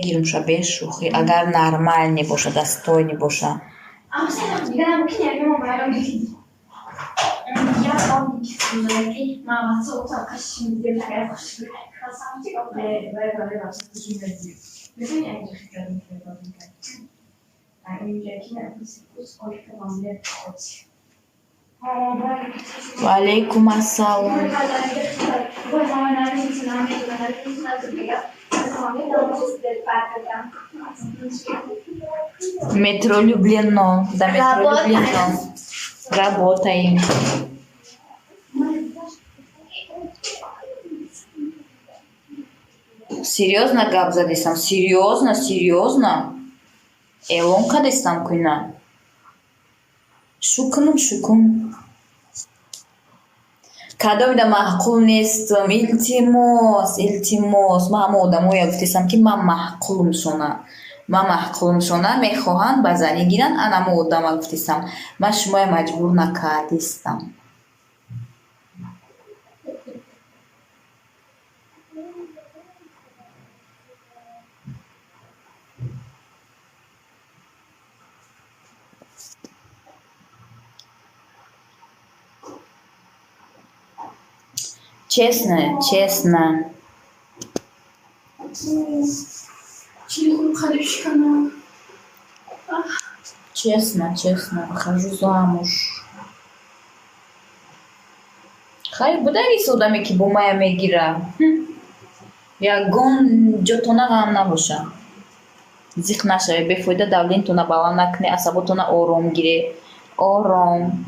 мегирумша без шӯхӣ, агар нормал небоша, достой небоша. وعلیکم السلام. Метро Люблино. До метро Люблино. Работаем. Серьезно гап задесам? Серьезно? Серьезно? Эълон кардестам куна. Шукун. Кадомида маҳқул нестам. Илтимос. Ма ҳама одамоя гуфтесам ки ман маҳқулмшона мехоҳанд ба занӣ гиранд. Анамо одама гуфтесам ман шумоя маҷбур накардестам. Честно. Честно. Выхожу замуж. Хайр будаги одаме ки бо мая мегира. Ягон ҷотона ғам набоша. Зиқ нашаве, бефоида давлентона баланд накне, асаботона ором гире. Ором.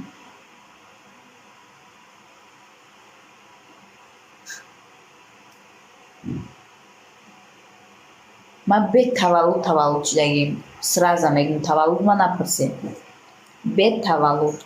Ма бед таваллуд шидагим. Сразу мегум таваллуд ма напурсе. Бед таваллуд.